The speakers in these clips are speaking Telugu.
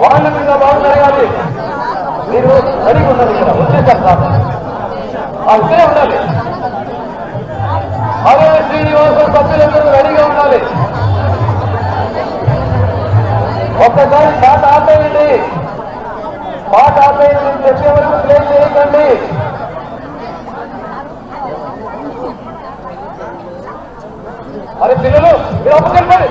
వాళ్ళ మీద బాగు జరగాలి. మీరు రెడీగా ఉండాలి, ఇక్కడ వచ్చేసారు సార్, అక్కడే ఉండాలి. అదే శ్రీనివాస సభ్యులందరూ రెడీగా ఉండాలి. ఒక్కసారి పాట ఆపేయండి, పాట ఆపేయండి, చెప్పే వరకు ప్లే చేయకండి. అరే పిల్లలు మీరు ఒప్పుకెళ్ళండి.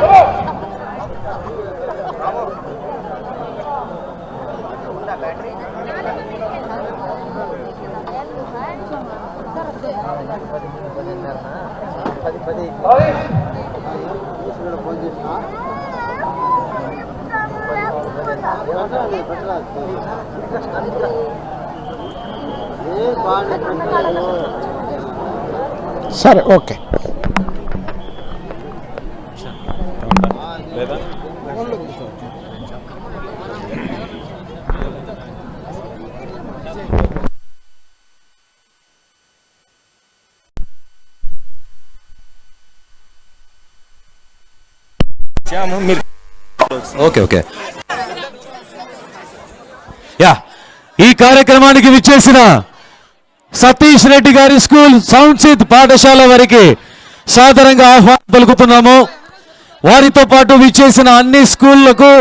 సరే ఓకే. ఓకే ఓకే యా ఈ కార్యక్రమానికి విచ్చేసిన సతీష్ రెడ్డి గారి స్కూల్ సంసిత్ పాఠశాల వారికి సాదరంగా ఆహ్వానం పలుకుతున్నాము. వారితో పాటు విచ్చేసిన అన్ని స్కూళ్లకు,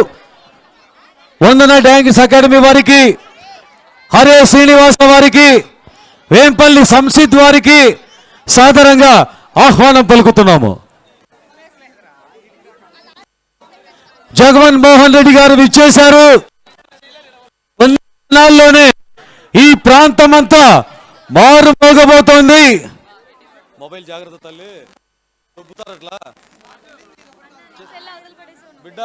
వందన డ్యాంగ్స్ అకాడమీ వారికి, హరే శ్రీనివాస వారికి, వేంపల్లి సంసిత్ వారికి సాదరంగా ఆహ్వానం పలుకుతున్నాము. జగన్ మోహన్ రెడ్డి గారు విచ్చేశారు. నాల్లోనే ఈ ప్రాంతం అంతా మారుమోగబోతోంది. మొబైల్ జాగ్రత్త తల్లి, బిడ్డ.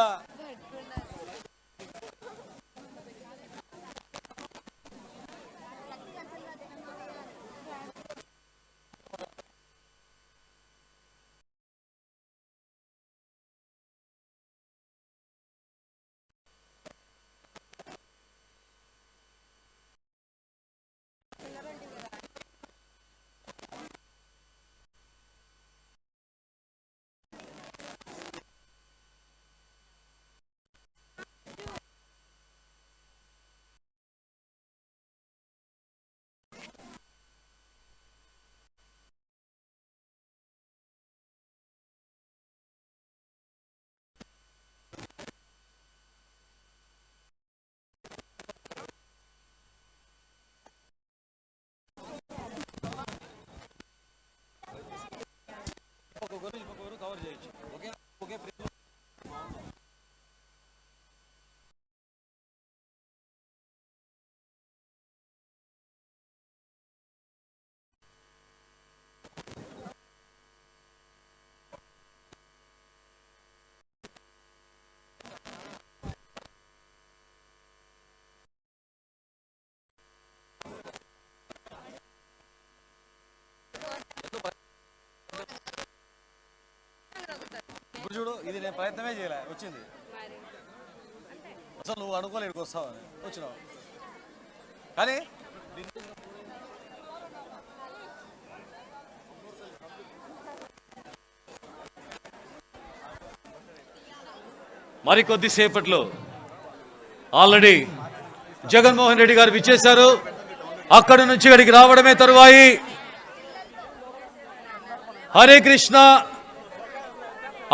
కవర్ చేయొచ్చు. Okay okay. చూడు, ఇది నేను ప్రయత్నమే చేయలే, వచ్చింది. అసలు నువ్వు అనుకోలేదు వస్తావని, వచ్చినావు. కానీ మరికొద్దిసేపట్లో ఆల్రెడీ జగన్మోహన్ రెడ్డి గారు విచ్చేశారు. అక్కడి నుంచి ఇక్కడికి రావడమే తరువాయి. హరే కృష్ణ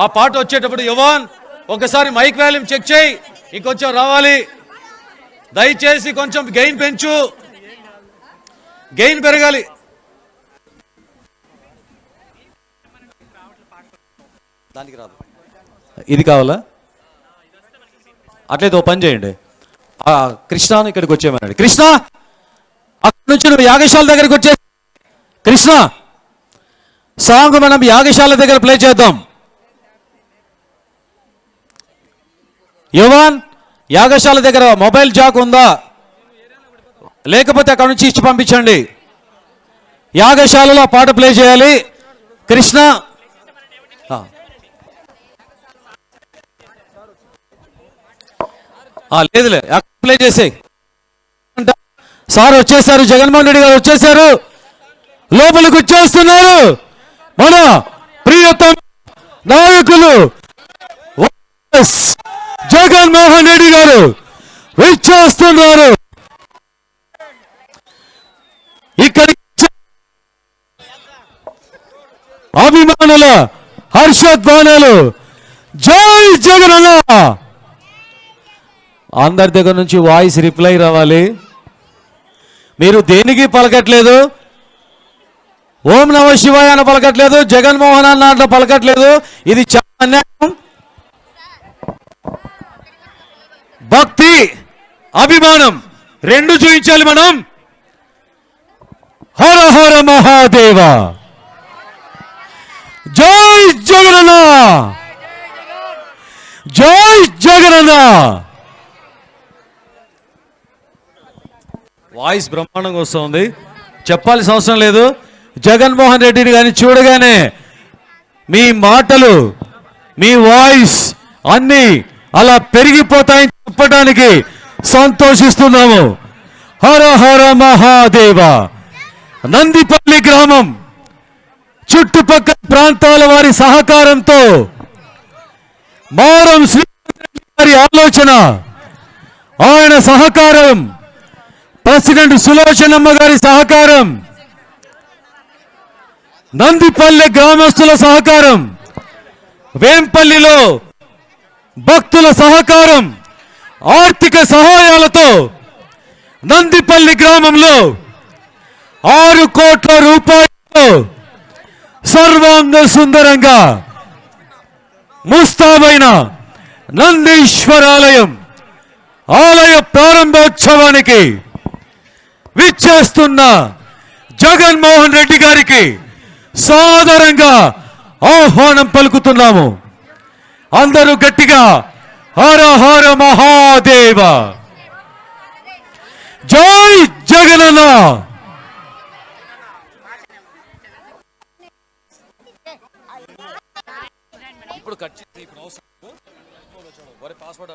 ఆ పాట వచ్చేటప్పుడు యువాన్ ఒకసారి మైక్ వాల్యూమ్ చెక్ చేయి, ఇంకొంచెం రావాలి దయచేసి, కొంచెం గెయిన్ పెంచు, గెయిన్ పెరగాలి. దానికి రాదు, ఇది కావాలా? అట్లయితే ఓ పని చేయండి, కృష్ణను ఇక్కడికి వచ్చేయమన్నాడు. కృష్ణ అక్కడి నుంచి నువ్వు యాగశాల దగ్గరికి వచ్చే. కృష్ణ సాంగ్ మనం యాగశాల దగ్గర ప్లే చేద్దాం. యువన్ యాగశాల దగ్గర మొబైల్ జాక్ ఉందా? లేకపోతే అక్కడ నుంచి ఇచ్చి పంపించండి. యాగశాలలో పాట ప్లే చేయాలి. కృష్ణ లేదులే ప్లే చేసేయి. సార్ వచ్చేసారు, జగన్మోహన్ రెడ్డి గారు వచ్చేసారు, లోపలికి వచ్చేస్తున్నారు. మన ప్రియతమ నాయకులు వైఎస్ జగన్మోహన్ రెడ్డి గారు వచ్చేస్తున్నారు. ఇక్కడ అభిమానుల హర్షధ్వానాలు జై జగనన్న. అందరి దగ్గర నుంచి వాయిస్ రిప్లై రావాలి. మీరు దేనికి పలకట్లేదు, ఓం నమ శివాయ అని పలకట్లేదు, జగన్మోహన్ అన్న పలకట్లేదు. ఇది చాలా అన్యాయం. భక్తి అభిమానం రెండు చూపించాలి మనం. హర హర మహాదేవ, జై జగనన్న, జై జగనన్న. వాయిస్ బ్రహ్మాండంగా వస్తుంది, చెప్పాల్సిన అవసరం లేదు. జగన్మోహన్ రెడ్డిని కానీ చూడగానే మీ మాటలు, మీ వాయిస్ అన్నీ అలా పెరిగిపోతాయని చెప్పడానికి సంతోషిస్తున్నాము. హర హర మహాదేవ. నందిపల్లి గ్రామం చుట్టుపక్కల ప్రాంతాల వారి సహకారంతో, మారం శ్రీరెడ్డి గారి ఆలోచన, ఆయన సహకారం, ప్రెసిడెంట్ సులోచనమ్మ గారి సహకారం, నందిపల్లి గ్రామస్తుల సహకారం, వేంపల్లిలో భక్తుల సహకారం, ఆర్థిక సహాయాలతో నందిపల్లి గ్రామంలో 6 కోట్ల రూపాయలతో సర్వాంగ సుందరంగా ముస్తాబైన నందీశ్వరాలయం ఆలయ ప్రారంభోత్సవానికి విచ్చేస్తున్న జగన్మోహన్ రెడ్డి గారికి సాదరంగా ఆహ్వానం పలుకుతున్నాము. అందరూ గట్టిగా హర హర మహాదేవ, జై జగనన్న. ఇప్పుడు కట్ చేసి ఇప్పుడు అవసరం పాస్వర్డ్